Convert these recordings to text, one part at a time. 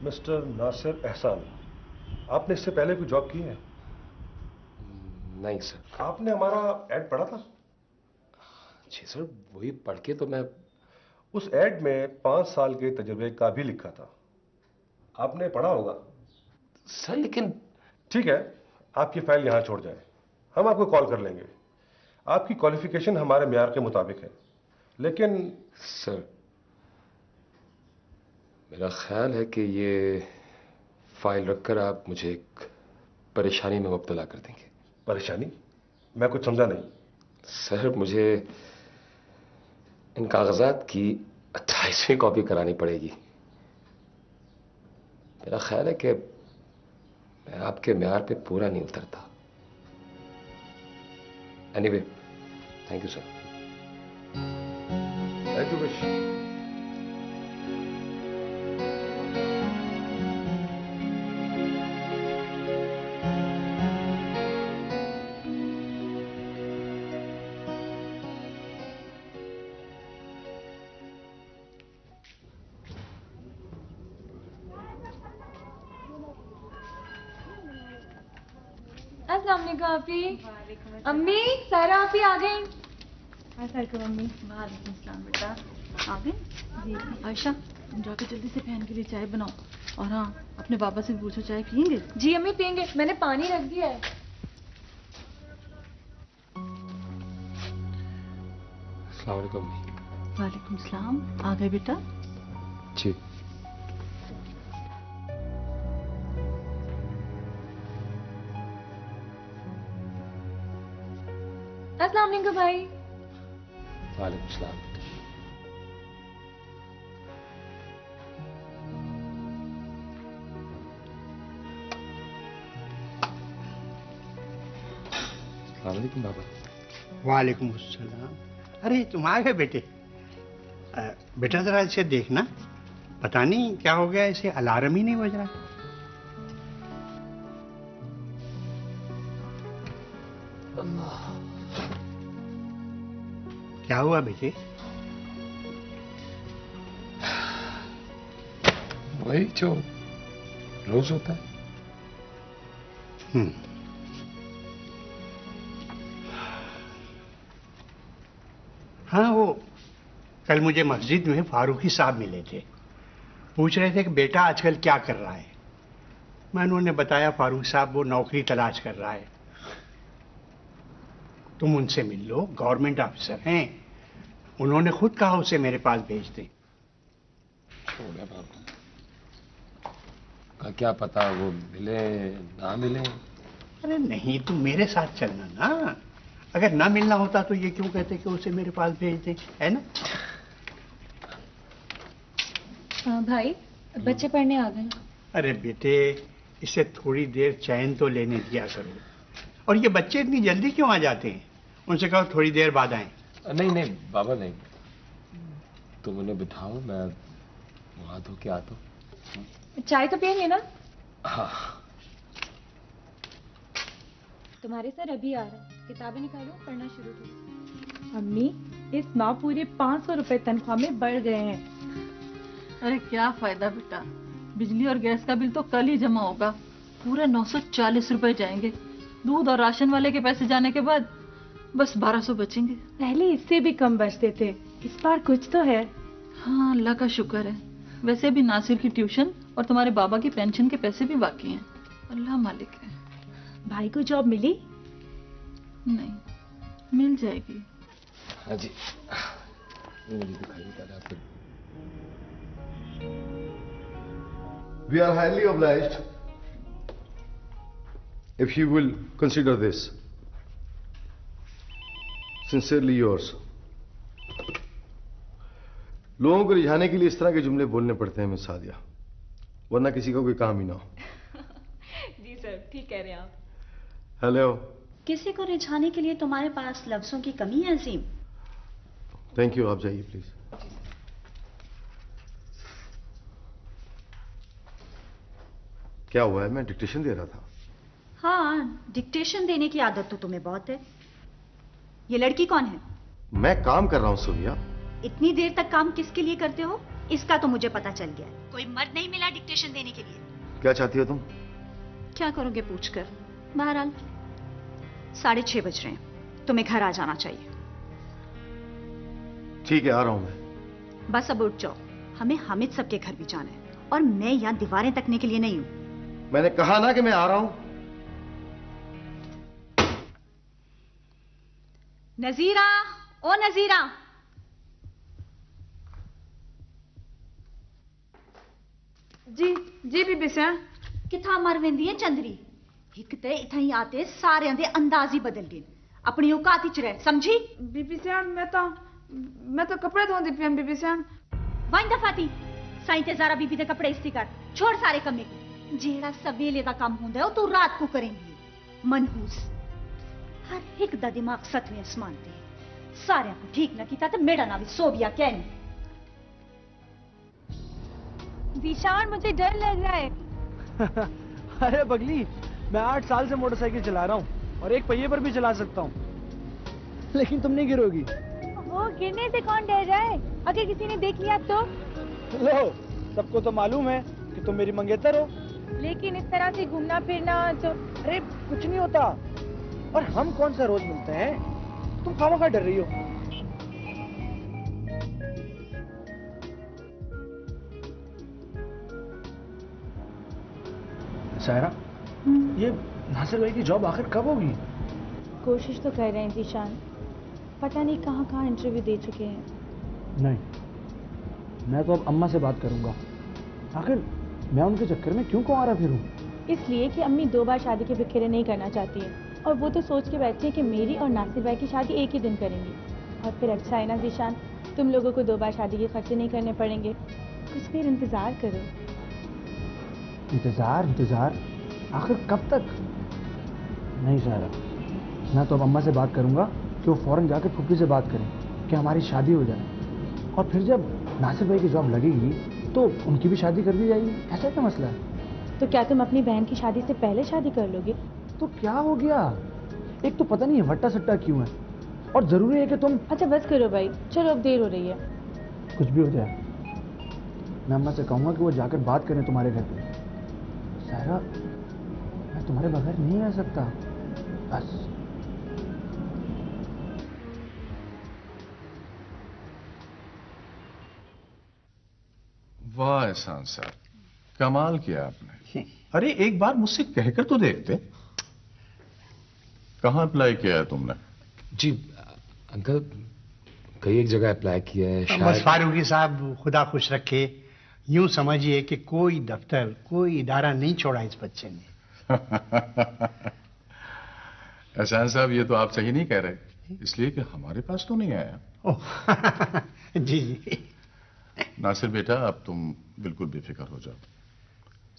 Mister Nasir एहसान, आपने इससे पहले कोई जॉब की है? नहीं सर। आपने हमारा ऐड पढ़ा था? जी सर, वही पढ़ के तो मैं। उस ऐड में 5 साल के तजुर्बे का भी लिखा था, आपने पढ़ा होगा। सर लेकिन। ठीक है, आपकी फाइल यहां छोड़ जाए, हम आपको कॉल कर लेंगे। आपकी क्वालिफिकेशन हमारे म्यार के मुताबिक है, लेकिन सर मेरा ख्याल है कि ये फाइल रखकर आप मुझे एक परेशानी में मुब्तला कर देंगे। परेशानी? मैं कुछ समझा नहीं। सर मुझे इन कागजात की 28वीं कॉपी करानी पड़ेगी। मेरा ख्याल है कि मैं आपके म्यार पे पूरा नहीं उतरता। Anyway, thank you sir. Thank you wish. अस्सलाम वालेकुम आपी। अम्मी, सारा आपी आ गई। अस्सलाम मम्मी। वालेकुम सलाम बेटा। आ गई? जी आयशा, तुम जाके जल्दी से बहन के लिए चाय बनाओ। और हाँ, अपने बाबा से पूछो चाय पियेंगे? जी अम्मी पियेंगे, मैंने पानी रख दिया है। अस्सलाम वालेकुम। वालेकुम सलाम। आ गए बेटा? जी। अस्सलाम वालेकुम भाई। वालेकुम सलाम। अस्सलाम वालेकुम बाबा। वालेकुम अस्सलाम। अरे तुम आ गए बेटे। बेटा जरा इसे देखना, पता नहीं क्या हो गया, इसे अलार्म ही नहीं बज रहा। क्या हुआ बेटे? वही जो रोज होता है। हाँ, वो कल मुझे मस्जिद में फारूकी साहब मिले थे। पूछ रहे थे कि बेटा आजकल क्या कर रहा है। मैंने उन्हें बताया फारूक साहब वो नौकरी तलाश कर रहा है। तुम उनसे मिल लो, गवर्नमेंट ऑफिसर हैं। उन्होंने खुद कहा उसे मेरे पास भेज दे। छोड़े बाबा, का क्या पता वो मिले ना मिले। अरे नहीं, तुम मेरे साथ चलना ना। अगर ना मिलना होता तो ये क्यों कहते कि उसे मेरे पास भेज दे, है ना? भाई, बच्चे पढ़ने आ गए। अरे बेटे, इसे थोड़ी देर चैन तो लेने दिया करो। और ये बच्चे इतनी जल्दी क्यों आ जाते हैं? उनसे कहो थोड़ी देर बाद आए। नहीं नहीं बाबा नहीं, तुम उन्हें बिठाओ, मैं वहां धो के आता हूँ। चाय तो पियेंगे ना? हाँ। तुम्हारे सर अभी आ रहा है, किताबें निकालो, पढ़ना शुरू करो। अम्मी, इस माह पूरे 500 रुपए तनख्वाह में बढ़ गए हैं। अरे क्या फायदा बेटा, बिजली और गैस का बिल तो कल ही जमा होगा। पूरे 940 रुपए जाएंगे। दूध और राशन वाले के पैसे जाने के बाद बस 1200 बचेंगे। पहले इससे भी कम बचते थे, इस बार कुछ तो है। हाँ, अल्लाह का शुक्र है। वैसे भी नासिर की ट्यूशन और तुम्हारे बाबा की पेंशन के पैसे भी बाकी हैं। अल्लाह मालिक है। भाई को जॉब मिली? नहीं, मिल जाएगी। हाँ जी, मुझे दिखाई पड़ा फिर। We are highly obliged if you will consider this. Sincerely yours. लोगों को रिझाने के लिए इस तरह के जुमले बोलने पड़ते हैं मिस सादिया, वरना किसी का कोई काम ही ना हो। जी सर, ठीक कह रहे हैं आप। हेलो। किसी को रिझाने के लिए तुम्हारे पास लफ्जों की कमी है अजीम? थैंक यू, आप जाइए प्लीज। क्या हुआ है? मैं डिक्टेशन दे रहा था। हाँ, डिक्टेशन देने की आदत तो तुम्हें बहुत है। ये लड़की कौन है? मैं काम कर रहा हूं सोनिया। इतनी देर तक काम किसके लिए करते हो? इसका तो मुझे पता चल गया। कोई मर्द नहीं मिला डिक्टेशन देने के लिए। क्या चाहती हो तुम? क्या करोगे पूछकर? बहरहाल 6:30 बज रहे हैं, तुम्हें घर आ जाना चाहिए। ठीक है, आ रहा हूं मैं। बस अब उठ जाओ, हमें हामिद सबके घर भी जाना है और मैं यहाँ दीवारें तकने के लिए नहीं हूँ। मैंने कहा ना कि मैं आ रहा हूं। नजीरा, ओ नजीरा। जी जी बीबी सियाण। किथा मर वेंदी है चंदरी? एक ते इथा ही आते सारे दे अंदाज ही बदल गए। अपनी औकात च रह, समझी? बीबी सियाण मैं तो कपड़े धोंदी पिया बीबी सियाण। वन दफा थी साईं ते ज़ारा बीबी दे कपड़े इस्त्री कर, छोड़ सारे कम्मे। जेड़ा सवेले दा काम हुंदा है ओ तू रात को करेंगी। मनहूस, हर एक दा दिमाग सतवें आसमान ते। सारे को ठीक न कीता ते मेरा ना भी सोबिया कहनी। दिशान, मुझे डर लग रहा है। अरे बगली, मैं 8 साल से मोटरसाइकिल चला रहा हूँ और एक पहिए पर भी चला सकता हूँ, लेकिन तुम नहीं गिरोगी। वो गिरने से कौन डर रहा है? अगर किसी ने देख लिया तो? लो, सबको तो मालूम है कि तुम मेरी मंगेतर हो। लेकिन इस तरह से घूमना फिरना तो... अरे कुछ नहीं होता, और हम कौन सा रोज मिलते हैं? तुम खामखा डर रही हो। सायरा, ये नासिर भाई की जॉब आखिर कब होगी? कोशिश तो कर रहे हैं दिशान, पता नहीं कहाँ कहाँ इंटरव्यू दे चुके हैं। नहीं, मैं तो अब अम्मा से बात करूंगा। आखिर मैं उनके चक्कर में क्यों कुंवारा फिरूं? इसलिए कि अम्मी 2 बार शादी के बिखेरे नहीं करना चाहती है, और वो तो सोच के बैठी है कि मेरी और नासिर भाई की शादी एक ही दिन करेंगी। और फिर अच्छा है ना दिशान, तुम लोगों को 2 बार शादी के खर्चे नहीं करने पड़ेंगे। कुछ देर इंतजार करो। इंतजार आखिर कब तक? नहीं सायरा, मैं तो अब अम्मा से बात करूंगा कि वो फौरन जाकर फुप्पी से बात करें कि हमारी शादी हो जाए, और फिर जब नासिर भाई की जॉब लगेगी तो उनकी भी शादी कर दी जाएगी। ऐसा क्या मसला है? तो क्या तुम अपनी बहन की शादी से पहले शादी कर लोगे? तो क्या हो गया? एक तो पता नहीं वट्टा सट्टा क्यों है, और जरूरी है कि तुम... अच्छा बस करो भाई, चलो अब देर हो रही है। कुछ भी हो जाए, मैं अम्मा से कहूंगा कि वो जाकर बात करें तुम्हारे घर पे। सायरा, मैं तुम्हारे बगैर नहीं रह सकता, बस। वाह एहसान साहब, कमाल किया आपने। अरे एक बार मुझसे कहकर तो देखते। कहाँ अप्लाई किया है तुमने? जी अंकल, कई एक जगह अप्लाई किया है। बस फारूकी साहब, खुदा खुश रखे। यूं समझिए कि कोई दफ्तर, कोई इदारा नहीं छोड़ा इस बच्चे ने। एहसान साहब, ये तो आप सही नहीं कह रहे, इसलिए कि हमारे पास तो नहीं आया। जी जी। नासिर बेटा, अब तुम बिल्कुल बेफिक्र हो जाओ।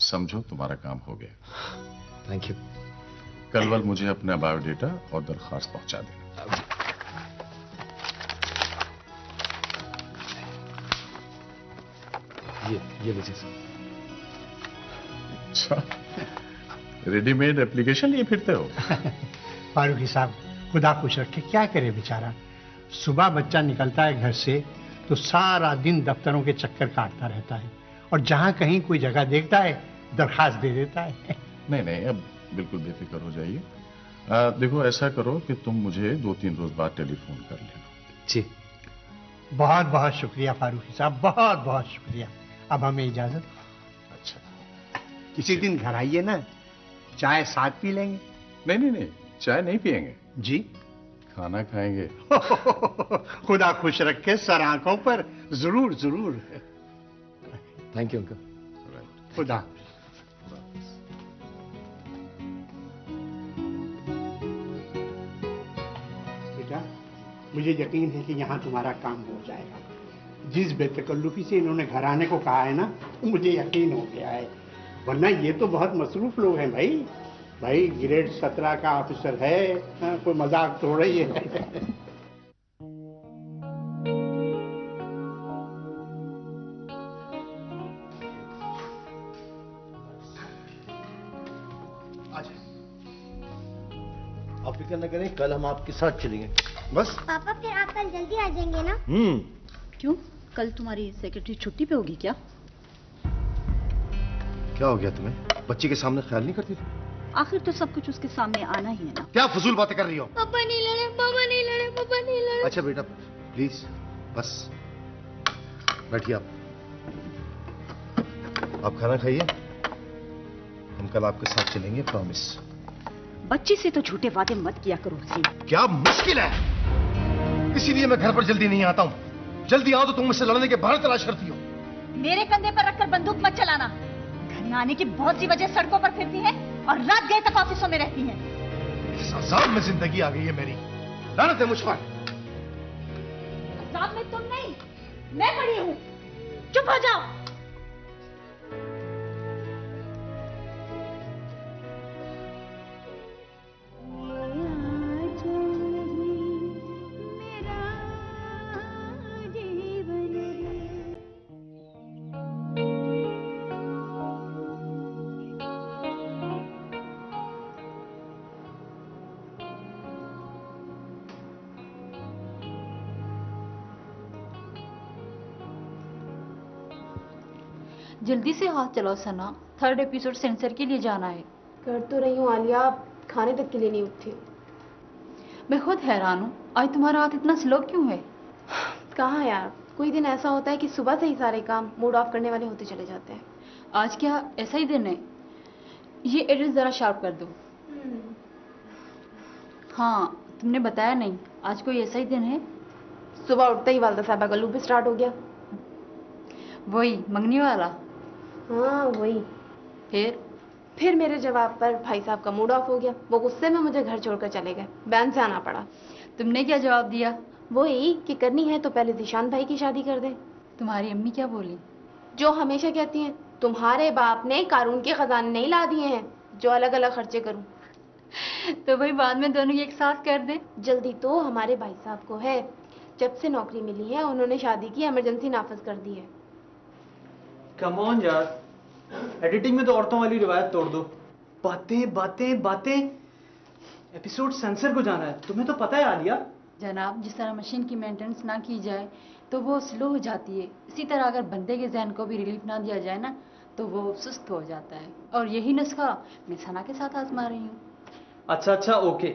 समझो तुम्हारा काम हो गया। Thank you. कल वल मुझे अपना बायोडेटा और दरखास्त पहुंचा देना। ये लीजिए सर। अच्छा, रेडीमेड एप्लीकेशन लिए फिरते हो? फारूकी साहब, खुदा खुश रखे, क्या करे बेचारा। सुबह बच्चा निकलता है घर से तो सारा दिन दफ्तरों के चक्कर काटता रहता है, और जहां कहीं कोई जगह देखता है दरखास्त दे देता है। नहीं नहीं, अब बिल्कुल बेफिक्र हो जाइए। देखो, ऐसा करो कि तुम मुझे 2-3 रोज बाद टेलीफोन कर लेना। जी। बहुत बहुत शुक्रिया फारूकी साहब, बहुत बहुत शुक्रिया। अब हमें इजाजत। अच्छा, किसी दिन घर आइए ना, चाय साथ पी लेंगे। नहीं नहीं नहीं, चाय नहीं पियेंगे जी, खाना खाएंगे। खुदा खुश रखे, सर आंखों पर। जरूर जरूर। Thank you uncle. खुदा। बेटा, मुझे यकीन है कि यहाँ तुम्हारा काम हो जाएगा। जिस बेतकल्लुफी से इन्होंने घर आने को कहा है ना, मुझे यकीन हो गया है। वरना ये तो बहुत मसरूफ लोग हैं भाई। भाई ग्रेड 17 का ऑफिसर है, कोई मजाक थोड़ा ही है। आप फिक्र न करें, कल हम आपके साथ चलेंगे। बस। पापा, फिर आप कल जल्दी आ जाएंगे ना? क्यों? कल तुम्हारी सेक्रेटरी छुट्टी पे होगी क्या? क्या हो गया तुम्हें? बच्ची के सामने ख्याल नहीं करती? आखिर तो सब कुछ उसके सामने आना ही है ना। क्या फजूल बातें कर रही हो? पापा नहीं लड़े, पापा नहीं लड़े, पापा नहीं लड़े। अच्छा बेटा प्लीज बस बैठिए आप खाना खाइए। हम कल आपके साथ चलेंगे, प्रॉमिस। बच्ची से तो झूठे वादे मत किया करो हुसैन। क्या मुश्किल है, इसीलिए मैं घर पर जल्दी नहीं आता हूँ। जल्दी आओ तो तुम मुझसे लड़ने के बहाने तलाश करती हो। मेरे कंधे पर रखकर बंदूक मत चलाना। घर में आने की बहुत सी वजह सड़कों पर फिरती है और रात गए तक ऑफिसों में रहती है। इस अजाब में जिंदगी आ गई है मेरी। लानत है मुझ पर। अजाब में तुम नहीं, मैं पड़ी हूँ। चुप हो जाओ। जल्दी से हाथ चलाओ सना, 3rd एपिसोड सेंसर के लिए जाना है। कर तो रही हूँ आलिया, खाने तक के लिए नहीं उठती। मैं खुद हैरान हूँ, आज तुम्हारा हाथ इतना स्लो क्यों है? कहाँ यार, कोई दिन ऐसा होता है कि सुबह से ही सारे काम मूड ऑफ करने वाले होते चले जाते हैं। आज क्या ऐसा ही दिन है? ये एड्रेस जरा शार्प कर दो। हाँ, तुमने बताया नहीं, आज कोई ऐसा ही दिन है? सुबह उठते ही वालदा साहबा का लूप भी स्टार्ट हो गया। वही मंगनी वाला? हाँ वही। फिर मेरे जवाब पर भाई साहब का मूड ऑफ हो गया। वो गुस्से में मुझे घर छोड़कर चले गए, बैन से आना पड़ा। तुमने क्या जवाब दिया? वही कि करनी है तो पहले जीशान भाई की शादी कर दे। तुम्हारी अम्मी क्या बोली? जो हमेशा कहती हैं, तुम्हारे बाप ने कानून के खजाने नहीं ला दिए हैं जो अलग अलग खर्चे करूं। तो भाई बाद में दोनों की एक साथ कर दे। जल्दी तो हमारे भाई साहब को है, जब से नौकरी मिली है उन्होंने शादी की इमरजेंसी नाफिज कर दी है। कम ऑन यार, एडिटिंग में तो औरतों वाली रिवायत तोड़ दो। बातें बातें बातें, एपिसोड सेंसर को जाना है, तुम्हें तो पता है आलिया। जनाब, जिस तरह मशीन की मेंटेनेंस ना की जाए तो वो स्लो हो जाती है, इसी तरह अगर बंदे के जहन को भी रिलीफ ना दिया जाए ना तो वो सुस्त हो जाता है। और यही नुस्खा मैं सना के साथ आजमा रही हूँ। अच्छा ओके,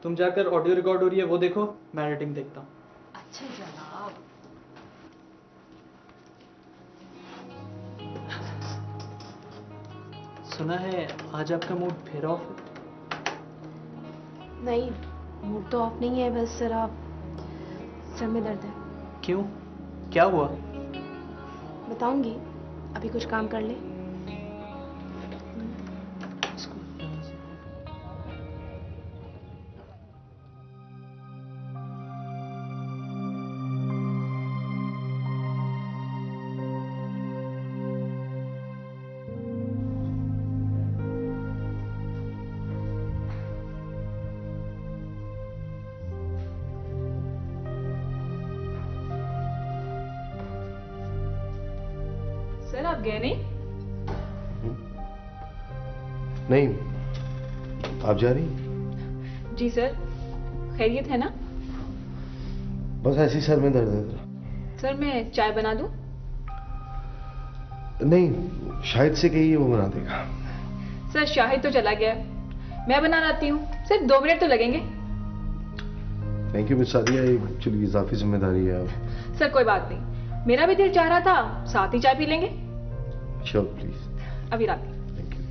तुम जाकर ऑडियो रिकॉर्ड हो रही है वो देखो, मैं एडिटिंग देखता हूँ। अच्छा जनाब। सुना है आज आपका मूड फिर ऑफ है? नहीं, मूड तो ऑफ नहीं है, बस जरा सर में दर्द है। क्यों, क्या हुआ? बताऊंगी, अभी कुछ काम कर ले। सर आप गए नहीं? नहीं, आप जा रही? जी सर, खैरियत है ना? बस ऐसी सर में दर्द है। सर मैं चाय बना दूं? नहीं, शाहिद से कहिए वो बना देगा। सर शाहिद तो चला गया, मैं बना लाती हूँ, सिर्फ 2 मिनट तो लगेंगे। थैंक यू मिस सादिया, ये एक्चुअली इजाफी जिम्मेदारी है। सर कोई बात नहीं, मेरा भी दिल चाह रहा था, साथ ही चाय पी लेंगे। Sure please. अभी लाती। Thank you.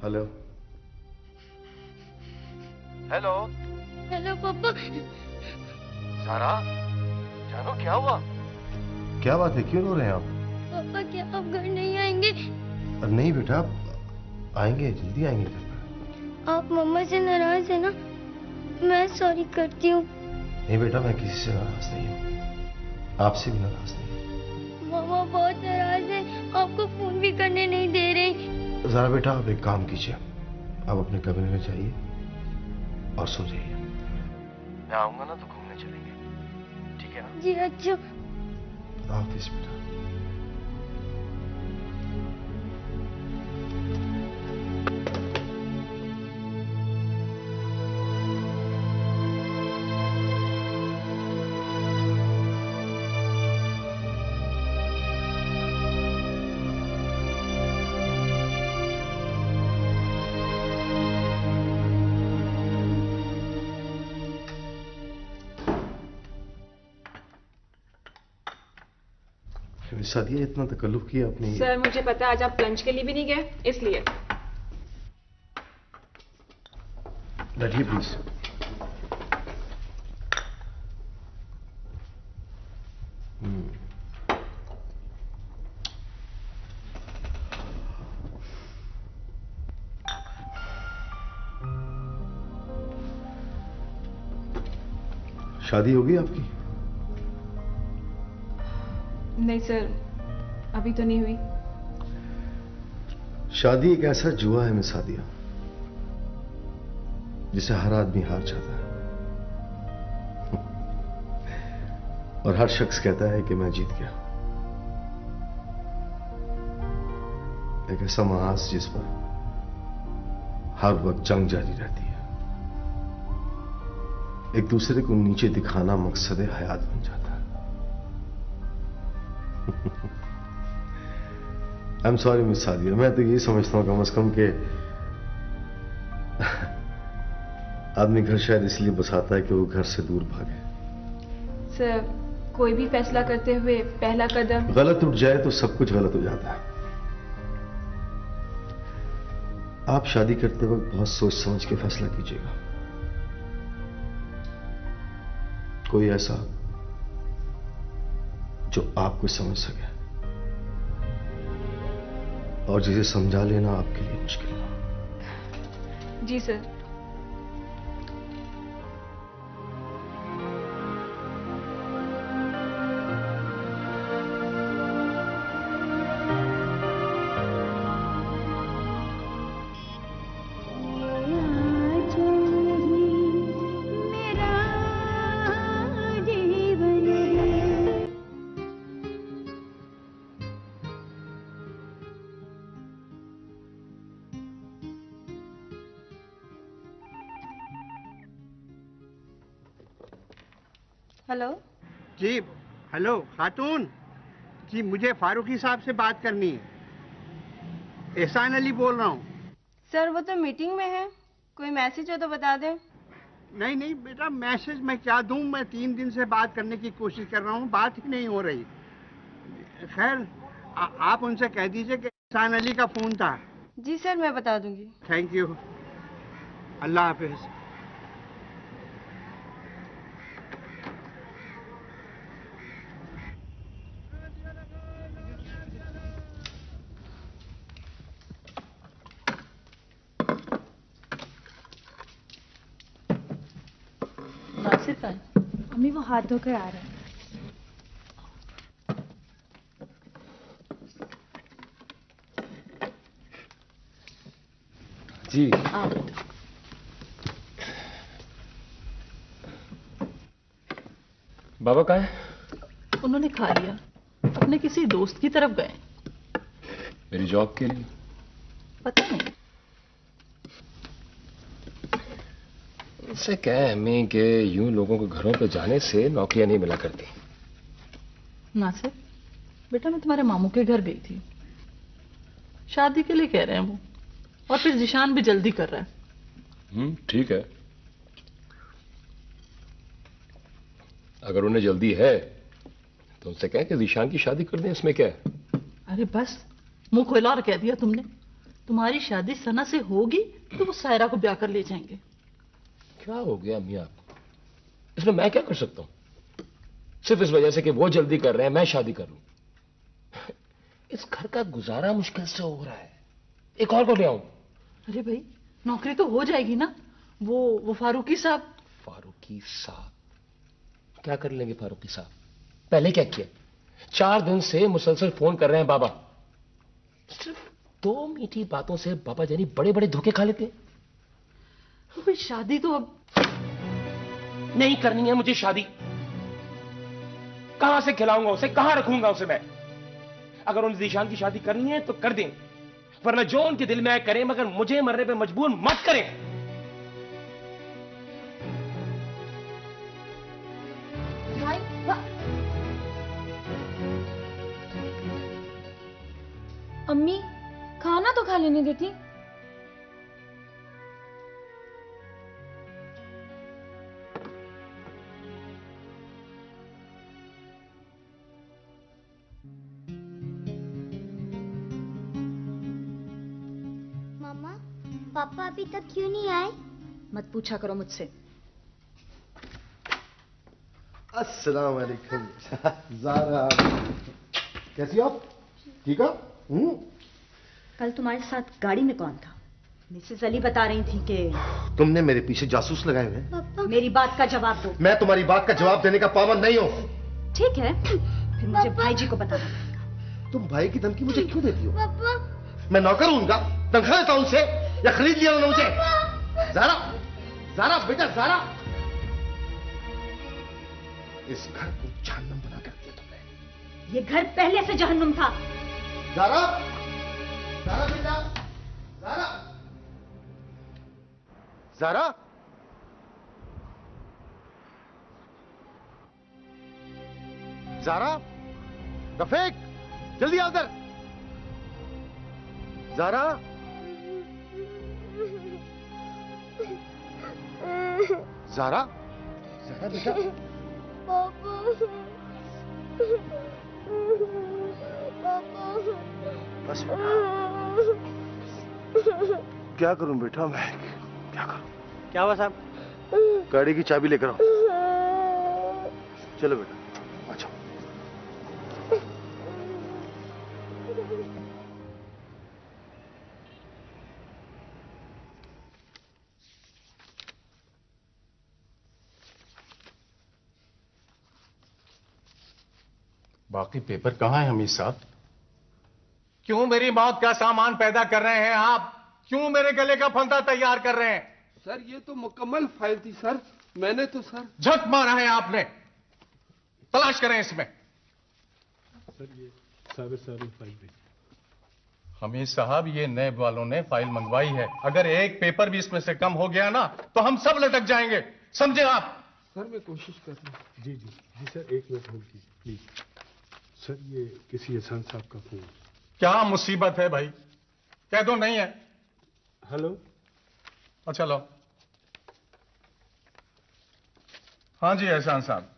Hello hello hello पापा। सारा, जानो क्या हुआ? क्या बात है, क्यों रो रहे हैं आप? पापा क्या आप घर नहीं आएंगे? नहीं बेटा, आएंगे, जल्दी आएंगे घर पर। आप मम्मा से नाराज है ना? मैं सॉरी करती हूँ। नहीं बेटा, मैं किसी से नाराज नहीं हूँ, आपसे भी नाराज नहीं। मामा बहुत नाराज है, आपको फोन भी करने नहीं दे रहे। जरा बेटा आप एक काम कीजिए, आप अपने कमरे में जाइए और सो जाइए। मैं आऊंगा ना तो घूमने चलेंगे, ठीक है ना? जी अच्छा। हाफिज बेटा। सादिया, इतना तकल्लुफ किया आपने। सर मुझे पता है आज आप लंच के लिए भी नहीं गए, इसलिए। बैठिए प्लीज। शादी होगी आपकी? नहीं सर, अभी तो नहीं हुई। शादी एक ऐसा जुआ है मिस सादिया, जिसे हर आदमी हार जाता है और हर शख्स कहता है कि मैं जीत गया। एक ऐसा महाज जिस पर हर वक्त जंग जारी रहती है, एक दूसरे को नीचे दिखाना मकसद हयात बन जाता है। I am sorry miss Sadia, मैं तो यही समझता हूं कम से कम के आदमी घर शायद इसलिए बसाता है कि वो घर से दूर भागे। सर कोई भी फैसला करते हुए पहला कदम गलत उठ जाए तो सब कुछ गलत हो जाता है। आप शादी करते वक्त बहुत सोच समझ के फैसला कीजिएगा। कोई ऐसा जो आपको समझ सके और जिसे समझा लेना आपके लिए मुश्किल हो। जी सर। हेलो जी। हेलो खातून जी, मुझे फारूकी साहब से बात करनी है। एहसान अली बोल रहा हूँ। सर वो तो मीटिंग में है, कोई मैसेज हो तो बता दें। नहीं नहीं बेटा, मैसेज मैं क्या दूं, मैं 3 दिन से बात करने की कोशिश कर रहा हूँ, बात ही नहीं हो रही। खैर आप उनसे कह दीजिए कि एहसान अली का फोन था। जी सर, मैं बता दूंगी। थैंक यू, अल्लाह हाफिज। नासिर का है? अम्मी वो हाथ धोकर आ रहे हैं। जी बाबा कहाँ है? उन्होंने खा लिया, अपने किसी दोस्त की तरफ गए। मेरी जॉब के लिए? पता नहीं। उससे क्या है अम्मी कि यूं लोगों के घरों पे जाने से नौकरियां नहीं मिला करती। नासिर बेटा, मैं तुम्हारे मामू के घर गई थी, शादी के लिए कह रहे हैं वो, और फिर जिशान भी जल्दी कर रहा है। ठीक है, अगर उन्हें जल्दी है तो उनसे कहें कि जिशान की शादी कर दें, इसमें क्या है। अरे बस, मुंह खोला और कह दिया तुमने। तुम्हारी शादी सना से होगी तो वो सायरा को ब्याह कर ले जाएंगे। क्या हो गया अम्मी आपको? इसमें मैं क्या कर सकता हूं? सिर्फ इस वजह से कि वो जल्दी कर रहे हैं मैं शादी कर लूं। इस घर का गुजारा मुश्किल से हो रहा है, एक और को ले आऊं? अरे भाई, नौकरी तो हो जाएगी ना। वो फारूकी साहब। फारूकी साहब क्या कर लेंगे? फारूकी साहब पहले क्या किया? 4 दिन से मुसलसल फोन कर रहे हैं बाबा। सिर्फ 2 मीठी बातों से बाबा जानी बड़े बड़े धोखे खा लेते हैं। भाई शादी तो अब नहीं करनी है मुझे शादी। कहां से खिलाऊंगा उसे, कहां रखूंगा उसे मैं? अगर उन्हें जीशान की शादी करनी है तो कर दें, वरना जो उनके दिल में आए करें, मगर मुझे मरने पे मजबूर मत करें। भाई अम्मी खाना तो खा लेने देती। पापा अभी तक क्यों नहीं आए? मत पूछा करो मुझसे। अस्सलाम वालेकुम। ज़ारा, कैसी हो आप? ठीक हो? कल तुम्हारे साथ गाड़ी में कौन था? मिसेस अली बता रही थी कि तुमने मेरे पीछे जासूस लगाए हुए हैं। मेरी बात का जवाब दो। मैं तुम्हारी बात का जवाब देने का पाबंद नहीं हूँ। ठीक है, फिर मुझे भाई जी को बताना पड़ेगा। तुम भाई की धमकी मुझे क्यों देती हो? पापा, मैं नौकर हूं उनका, तनख्वाह देता हूं उनसे, या खरीद लिया उन्होंने मुझे? ज़ारा, ज़ारा बेटा ज़ारा, इस घर को जहन्नम बना कर दिया तुमने। ये घर पहले से जहन्नुम था। ज़ारा, ज़ारा बेटा, ज़ारा, ज़ारा, ज़ारा, रफीक, जल्दी आ उधर। ज़ारा, ज़ारा, ज़ारा बेटा। पापा, पापा। बस क्या करूं बेटा मैं, क्या करूं? क्या हुआ साहब? गाड़ी की चाबी लेकर आओ। चलो बेटा, अच्छा। बाकी पेपर कहाँ है हमीद साहब? क्यों मेरी मौत का सामान पैदा कर रहे हैं आप? क्यों मेरे गले का फंदा तैयार कर रहे हैं? सर ये तो मुकम्मल फाइल थी सर, मैंने तो सर झक मारा है आपने। तलाश करें इसमें। सर ये सारी फाइल थी। हमीद साहब, ये नैब वालों ने फाइल मंगवाई है। अगर एक पेपर भी इसमें से कम हो गया ना तो हम सब लटक जाएंगे, समझे आप? सर मैं कोशिश कर रहा हूँ। जी जी जी सर, एक मिनट होल्ड कीजिए प्लीज। सर ये किसी एहसान साहब का फोन। क्या मुसीबत है भाई? कह दो नहीं है। हेलो। अच्छा लो। हाँ जी एहसान साहब।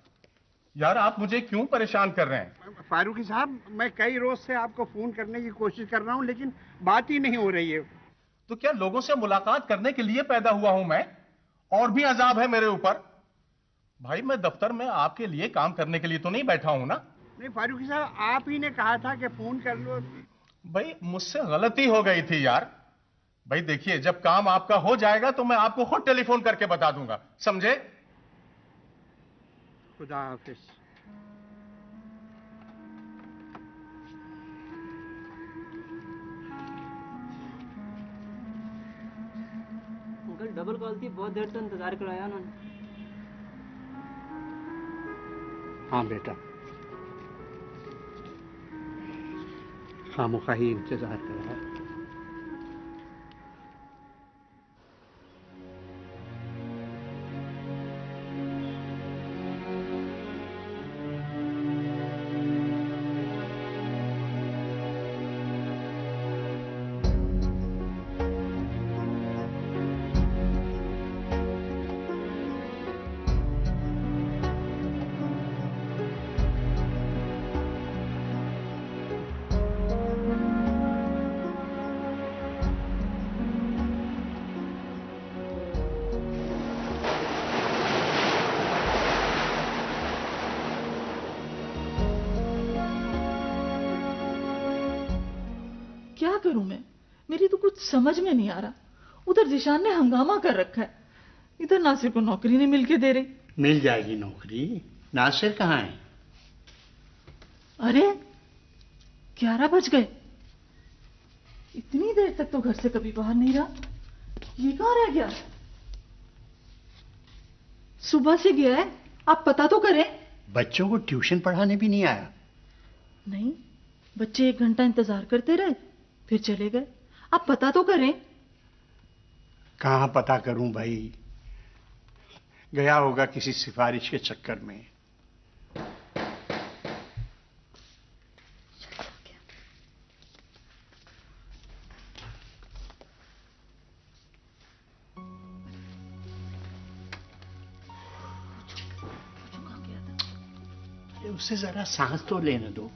यार आप मुझे क्यों परेशान कर रहे हैं? फारूकी साहब, मैं कई रोज से आपको फोन करने की कोशिश कर रहा हूं लेकिन बात ही नहीं हो रही है। तो क्या लोगों से मुलाकात करने के लिए पैदा हुआ हूं मैं? और भी अजाब है मेरे ऊपर? भाई मैं दफ्तर में आपके लिए काम करने के लिए तो नहीं बैठा हूं ना। नहीं फारूकी साहब, आप ही ने कहा था कि फोन कर लो। भाई मुझसे गलती हो गई थी यार। भाई देखिए, जब काम आपका हो जाएगा तो मैं आपको खुद टेलीफोन करके बता दूंगा, समझे? खुदा हाफिज। अंकल डबल कॉल थी, बहुत देर से इंतजार कराया उन्होंने। हाँ बेटा, खामोखा ही इंतजार कर रहा है। क्या करूं मैं? मेरी तो कुछ समझ में नहीं आ रहा। उधर जिशान ने हंगामा कर रखा है, इधर नासिर को नौकरी नहीं मिल के दे रही। मिल जाएगी नौकरी। नासिर कहाँ है? अरे 11 बज गए। इतनी देर तक तो घर से कभी बाहर नहीं रहा। ये कहाँ रह गया? सुबह से गया है, आप पता तो करें। बच्चों को ट्यूशन पढ़ाने भी नहीं आया? नहीं, बच्चे 1 घंटा इंतजार करते रहे, फिर चले गए। आप पता तो करें। कहाँ पता करूं भाई, गया होगा किसी सिफारिश के चक्कर में। उससे जरा सांस तो लेने दो,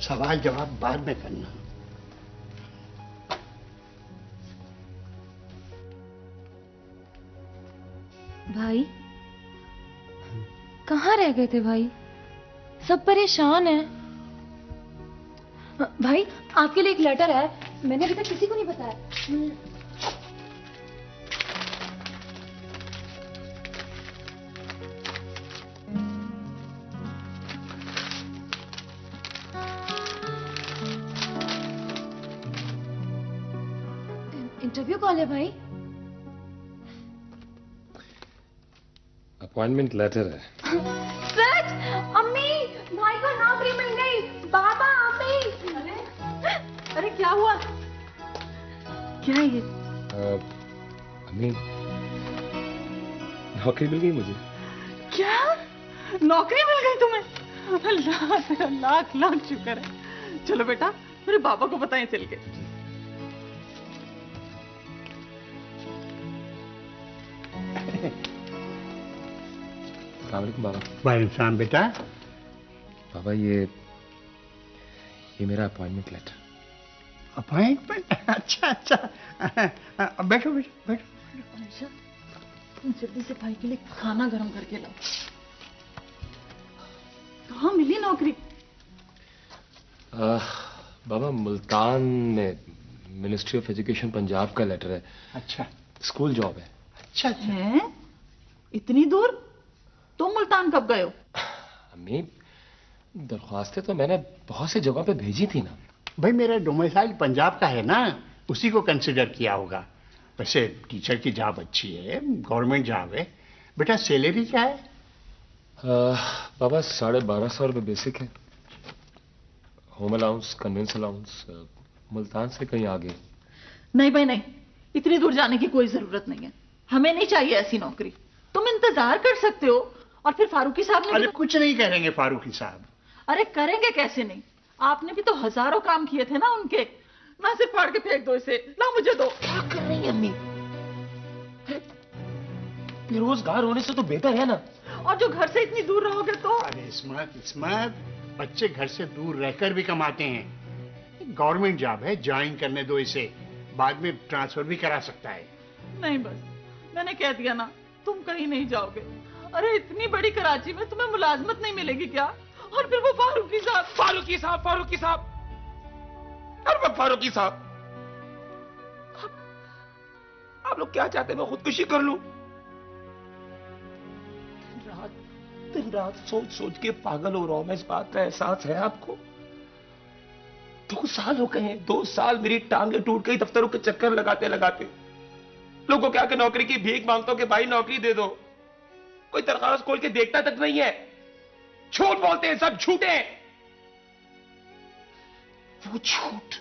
सवाल जवाब बाद में करना। भाई कहाँ रह गए थे भाई? सब परेशान हैं। भाई आपके लिए एक लेटर है, मैंने अभी तक किसी को नहीं बताया। इंटरव्यू कॉल है भाई? अपॉइंटमेंट लेटर है। सच? अम्मी, भाई को नौकरी मिल गई। बाबा, अम्मी। अरे क्या हुआ? क्या है ये? अम्मी, नौकरी मिल गई मुझे। क्या? नौकरी मिल गई तुम्हें? अल्लाह तेरा लाख लाख शुक्र है। चलो बेटा मेरे बाबा को बताएं चल के। अस्सलाम बाबा। वालेकुम बेटा। बाबा ये मेरा अपॉइंटमेंट लेटर। अपॉइंटमेंट? अच्छा अच्छा, बैठो बैठो बैठो। आयशा तुम जल्दी से भाई के लिए खाना गर्म करके लाओ। कहाँ मिली नौकरी? बाबा मुल्तान में मिनिस्ट्री ऑफ एजुकेशन पंजाब का लेटर है। अच्छा, स्कूल जॉब है। अच्छा है? इतनी दूर? तुम मुल्तान कब गए हो? अम्मी दरख्वास्तें तो मैंने बहुत सी जगहों पे भेजी थी ना। भाई मेरा डोमिसाइल पंजाब का है ना, उसी को कंसिडर किया होगा। वैसे टीचर की जॉब अच्छी है, गवर्नमेंट जॉब है। बेटा सैलरी क्या है? बाबा 1250 रुपये बेसिक है। Home allowance, convince allowance Multan से कहीं आगे। नहीं भाई नहीं, इतनी दूर जाने की कोई जरूरत नहीं है। हमें नहीं चाहिए ऐसी नौकरी। तुम इंतजार कर सकते हो। और फिर फारूकी साहब ने अरे कुछ नहीं करेंगे फारूकी साहब। अरे करेंगे कैसे नहीं? आपने भी तो हजारों काम किए थे ना उनके। ना सिर्फ फाड़ के फेंक दो इसे, ना मुझे दो। क्या कर रही है अम्मी? बेरोजगार होने से तो बेहतर है ना। और जो घर से इतनी दूर रहोगे तो? अरे इस्मत, बच्चे घर से दूर रहकर भी कमाते हैं। गवर्नमेंट जॉब है, ज्वाइन करने दो इसे, बाद में ट्रांसफर भी करा सकता है। नहीं बस मैंने कह दिया ना, तुम कहीं नहीं जाओगे। अरे इतनी बड़ी कराची में तुम्हें मुलाजमत नहीं मिलेगी क्या? और फिर वो फारूकी साहब। फारूकी साहब, फारूकी साहब, अरे फारूकी साहब, आप लोग क्या चाहते हैं मैं खुदकुशी कर लूं? दिन रात सोच सोच के पागल हो रहा हूं मैं। इस बात का एहसास है आपको? 2 साल हो गए हैं, 2 साल मेरी टांगे टूट गई दफ्तरों के चक्कर लगाते लगाते। लोगों क्या के नौकरी की भीख मांगता हूं कि भाई नौकरी दे दो, कोई दरखास्त खोल के देखता तक नहीं है। झूठ बोलते हैं, सब झूठे हैं। वो झूठ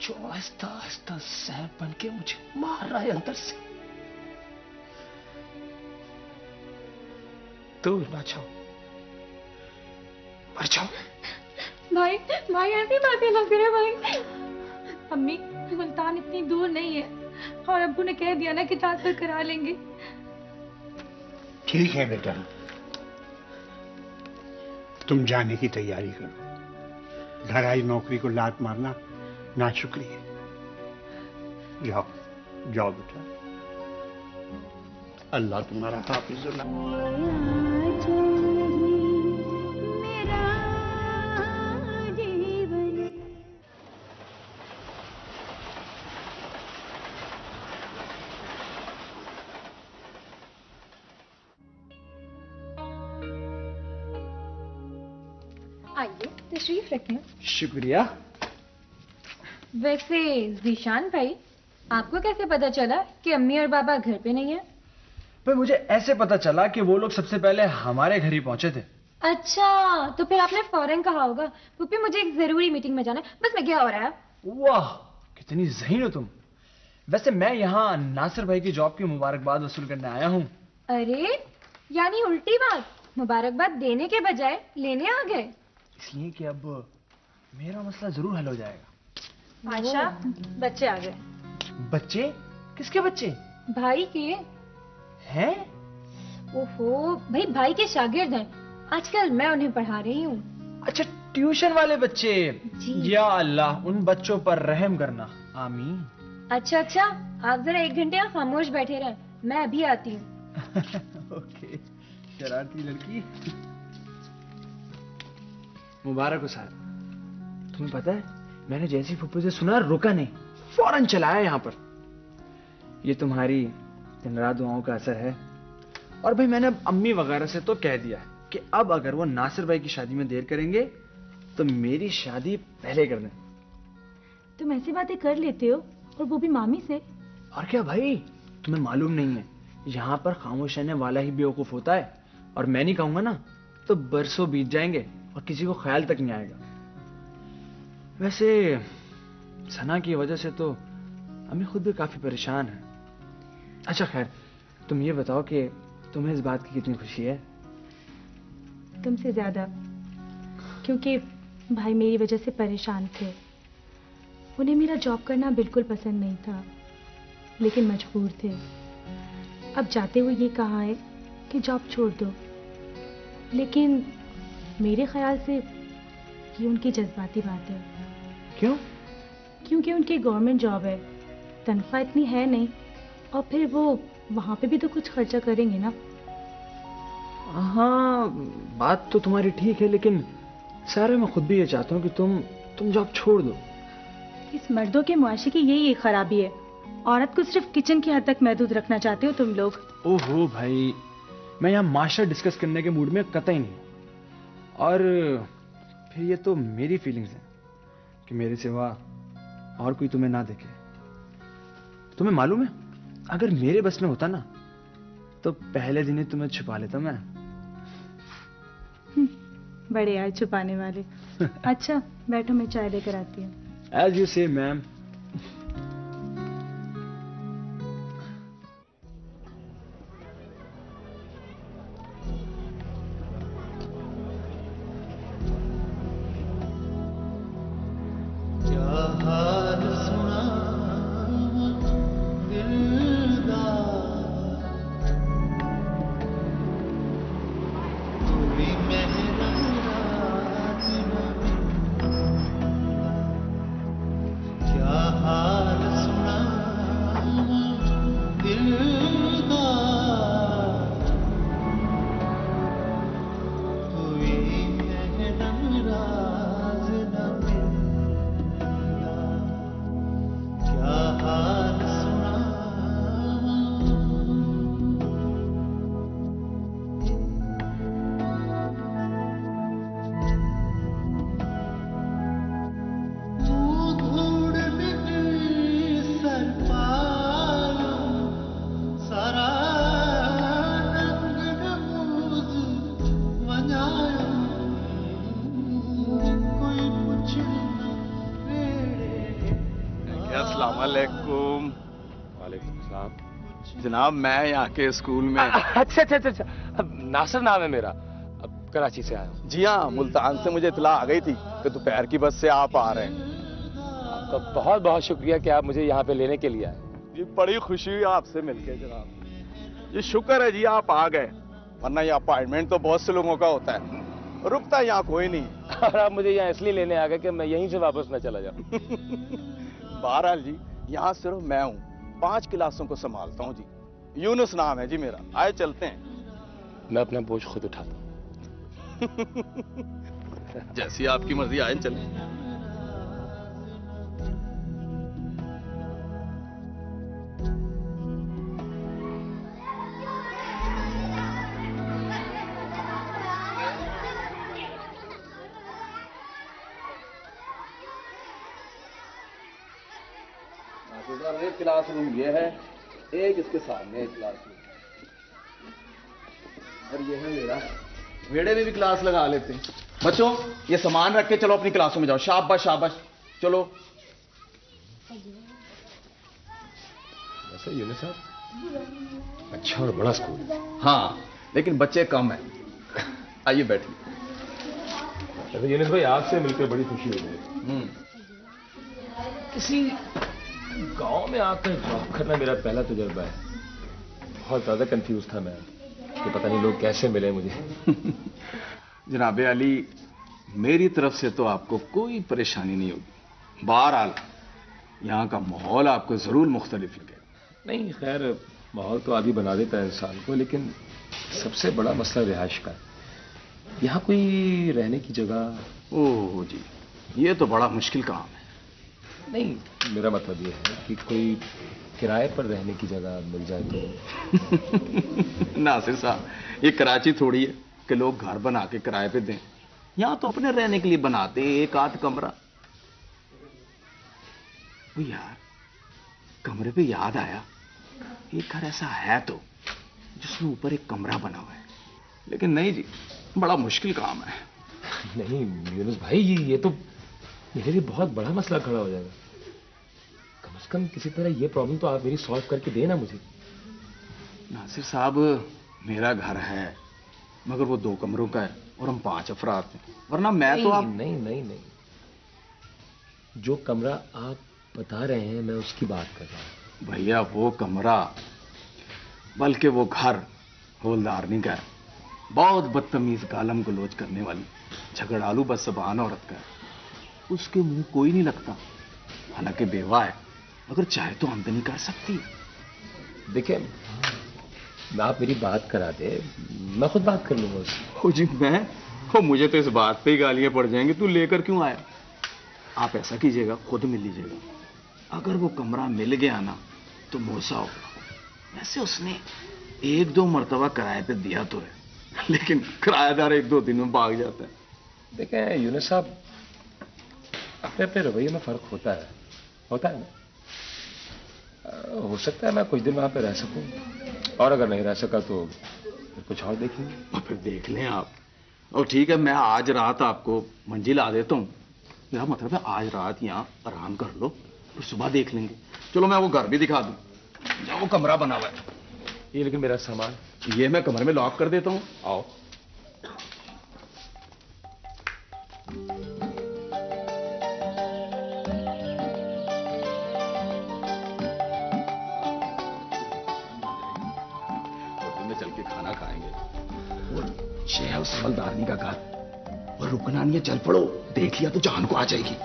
जो आहिस्ता आहिस्ता जहर बन के मुझे मार रहा है अंदर से। दूर ना जाओ, मर जाओ। भाई भाई ऐसी बातें ना करे भाई। अम्मी मुल्तान इतनी दूर नहीं है और अब्बू ने कह दिया ना कि ट्रांसफर करा लेंगे। ठीक है बेटा, तुम जाने की तैयारी करो। घर आई नौकरी को लात मारना ना शुक्रिया। जाओ जाओ बेटा, अल्लाह तुम्हारा हाफिजुल्लाह। आइए तशरीफ रखें। शुक्रिया। वैसे जीशान भाई, आपको कैसे पता चला कि अम्मी और बाबा घर पे नहीं है? पर मुझे ऐसे पता चला कि वो लोग सबसे पहले हमारे घर ही पहुंचे थे। अच्छा, तो फिर आपने फौरन कहा होगा पुप्पी मुझे एक जरूरी मीटिंग में जाना है, बस मैं क्या हो रहा है। वाह कितनी ज़हीन हो तुम। वैसे मैं यहाँ नासिर भाई की जॉब की मुबारकबाद वसूल करने आया हूँ। अरे यानी उल्टी बात, मुबारकबाद देने के बजाय लेने आ गए। इसलिए कि अब मेरा मसला जरूर हल हो जाएगा। आयशा बच्चे आ गए। बच्चे? किसके बच्चे? भाई के। हैं? ओहो, भाई के शागिर्द हैं, आजकल मैं उन्हें पढ़ा रही हूँ। अच्छा ट्यूशन वाले बच्चे। जी। या अल्लाह उन बच्चों पर रहम करना, आमीन। अच्छा, आप जरा 1 घंटे यहाँ खामोश बैठे रहें, मैं अभी आती हूँ। ओके, शरारती लड़की। मुबारक हो साहब। तुम्हें पता है, मैंने जैसी फुप्पू से सुना रुका नहीं, फौरन चलाया यहाँ पर। ये तुम्हारी दिन रात दुआओं का असर है। और भाई मैंने अम्मी वगैरह से तो कह दिया कि अब अगर वो नासिर भाई की शादी में देर करेंगे तो मेरी शादी पहले कर दें। तुम ऐसी बातें कर लेते हो, और वो भी मामी से। और क्या भाई, तुम्हें मालूम नहीं है, यहाँ पर खामोश रहने वाला ही बेवकूफ होता है। और मैं नहीं कहूंगा ना तो बरसों बीत जाएंगे और किसी को ख्याल तक नहीं आएगा। वैसे सना की वजह से तो अम्मी खुद भी काफी परेशान है। अच्छा खैर, तुम ये बताओ कि तुम्हें इस बात की कितनी खुशी है? तुमसे ज्यादा, क्योंकि भाई मेरी वजह से परेशान थे। उन्हें मेरा जॉब करना बिल्कुल पसंद नहीं था, लेकिन मजबूर थे। अब जाते हुए ये कहा है कि जॉब छोड़ दो, लेकिन मेरे ख्याल से ये उनकी जज्बाती बात है। क्यों? क्योंकि उनकी गवर्नमेंट जॉब है, तनख्वाह इतनी है नहीं, और फिर वो वहां पे भी तो कुछ खर्चा करेंगे ना। हाँ, बात तो तुम्हारी ठीक है, लेकिन सारे मैं खुद भी ये चाहता हूँ कि तुम जॉब छोड़ दो। इस मर्दों के मुआशरे की यही एक खराबी है, औरत को सिर्फ किचन की हद तक महदूद रखना चाहते हो तुम लोग। ओहो भाई, मैं यहाँ मास्टर डिस्कस करने के मूड में कतई नहीं। और फिर ये तो मेरी फीलिंग्स हैं कि मेरे सिवा और कोई तुम्हें ना देखे। तुम्हें मालूम है, अगर मेरे बस में होता ना तो पहले दिन ही तुम्हें छुपा लेता मैं। बड़े आए छुपाने वाले। अच्छा बैठो, मैं चाय लेकर आती हूँ। एज यू से मैम। जनाब मैं यहाँ के स्कूल में। अच्छा अच्छा अच्छा, नासिर नाम है मेरा, अब कराची से आया हूँ। जी हाँ, मुल्तान से मुझे इतला आ गई थी कि दोपहर की बस से आप आ रहे हैं। आपका बहुत बहुत शुक्रिया कि आप मुझे यहाँ पे लेने के लिए आए। जी बड़ी खुशी हुई आपसे मिलके जनाब। जी शुक्र है जी आप आ गए, वरना ये अपॉइंटमेंट तो बहुत से लोगों का होता है, रुकता यहाँ कोई नहीं। और आप मुझे यहाँ इसलिए लेने आ गए कि मैं यहीं से वापस न चला जाऊँ। बहरहाल जी, यहाँ सिर्फ मैं हूँ, 5 क्लासों को संभालता हूँ जी। यूनुस नाम है जी मेरा। आए चलते हैं। मैं अपना बोझ खुद उठाता हूँ। जैसी आपकी मर्जी, आए चलें। एक क्लासरूम ये है, एक इसके सामने एक क्लासरूम, और ये है मेरा। वेड़े में भी क्लास लगा लेते हैं। बच्चों ये सामान रख के चलो अपनी क्लासों में जाओ। शाबाश शाबाश, चलो। वैसे यूनुस साहब अच्छा और बड़ा स्कूल है। हाँ, लेकिन बच्चे कम हैं। आइए बैठिए। अरे यूनुस भाई, आपसे मिलकर बड़ी खुशी हो गई। किसी गांव में आकर जॉब करना मेरा पहला तजुर्बा है। बहुत ज्यादा कंफ्यूज था मैं कि पता नहीं लोग कैसे मिले मुझे। जनाबे अली, मेरी तरफ से तो आपको कोई परेशानी नहीं होगी। बहरहाल यहाँ का माहौल आपको जरूर मुख्तलिफ लगेगा। नहीं खैर, माहौल तो आदि बना देता है इंसान को, लेकिन सबसे बड़ा मसला रिहाइश का है। यहाँ कोई रहने की जगह। ओह जी, ये तो बड़ा मुश्किल काम है। नहीं, मेरा मतलब ये है कि कोई किराए पर रहने की जगह मिल जाए तो। नासिर साहब, ये कराची थोड़ी है कि लोग घर बना के किराए पे दें। यहाँ तो अपने रहने के लिए बनाते एक आध कमरा। वो यार, कमरे पे याद आया, एक घर ऐसा है तो जिसमें ऊपर एक कमरा बना हुआ है, लेकिन नहीं जी, बड़ा मुश्किल काम है। नहीं यूनुस भाई, ये तो मेरे लिए बहुत बड़ा मसला खड़ा हो जाएगा। कम से कम किसी तरह ये प्रॉब्लम तो आप मेरी सॉल्व करके देना मुझे। नासिर साहब, मेरा घर है मगर वो 2 कमरों का है और हम 5 अफराद हैं, वरना मैं नहीं, तो आप नहीं नहीं नहीं, जो कमरा आप बता रहे हैं मैं उसकी बात कर रहा हूं। भैया वो कमरा, बल्कि वो घर हवलदारनी का है। बहुत बदतमीज गालम गलोच करने वाली, झगड़ालू बदज़बान औरत का है। उसके मुंह कोई नहीं लगता, हालांकि बेवा है, अगर चाहे तो आमदनी कर सकती है। देखिए, आप मेरी बात करा दे, मैं खुद बात कर लूंगा उससे। ओ जी, मैं हो, मुझे तो इस बात पे ही गालियां पड़ जाएंगी, तू लेकर क्यों आया। आप ऐसा कीजिएगा, खुद मिल लीजिएगा। अगर वो कमरा मिल गया ना तो मोसा होगा। वैसे उसने 1-2 मरतबा किराए पे दिया तो है, लेकिन किराएदार 1-2 दिन में भाग जाता है। देखें यूनुस साहब, अपने अपने रवैये में फर्क होता है ना। हो सकता है मैं कुछ दिन वहां पे रह सकूं, और अगर नहीं रह सका तो फिर कुछ और देखेंगे। और फिर देख लें आप। और ठीक है, मैं आज रात आपको मंजिल आ देता हूँ। मेरा मतलब है आज रात यहाँ आराम कर लो, फिर सुबह देख लेंगे। चलो मैं वो घर भी दिखा दूं, जहाँ वो कमरा बना हुआ है। ये लेकिन मेरा सामान, ये मैं कमरे में लॉक कर देता हूँ, आओ। चल के खाना खाएंगे। वो शेह उस हवलदारनी का घर, और रुकना नहीं है, चल पड़ो। देख लिया तो जान को आ जाएगी।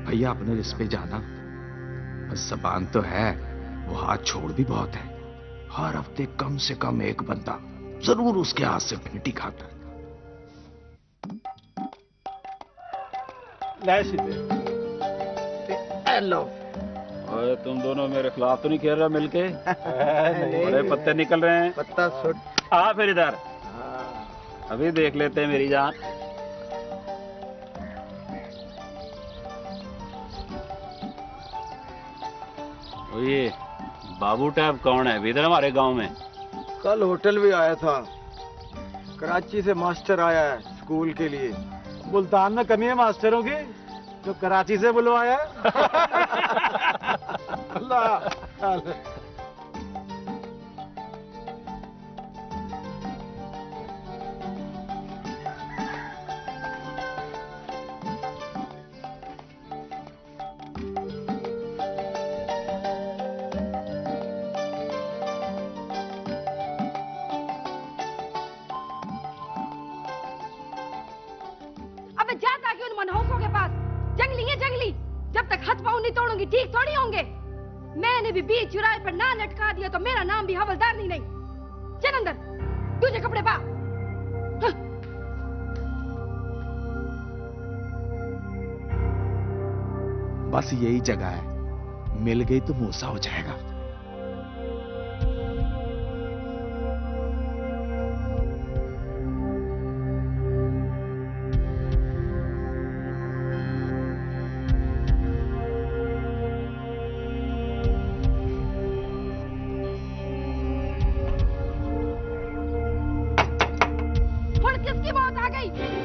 भैया अपने रिस्क पे जाना, बस जबान तो है, वो हाथ छोड़ भी बहुत है। हर हफ्ते कम से कम एक बंदा जरूर उसके हाथ से पेटी खाता है। हेलो। ओए, तुम दोनों मेरे खिलाफ तो नहीं खेल रहे मिलके? बड़े पत्ते निकल रहे हैं। पत्ता सुट। आ फिर इधर, अभी देख लेते हैं मेरी जान। ये बाबू टैब कौन है इधर हमारे गांव में? कल होटल भी आया था। कराची से मास्टर आया है स्कूल के लिए। मुल्तान में कमी है मास्टरों की, जो कराची से बुलवाया। अल्लाह। ठीक थोड़ी होंगे। मैंने भी बीच चुराहे पर ना लटका दिया तो मेरा नाम भी हवलदार नहीं। चल अंदर, तुझे कपड़े पा। बस यही जगह है, मिल गई तो मूसा हो जाएगा। किसकी गई।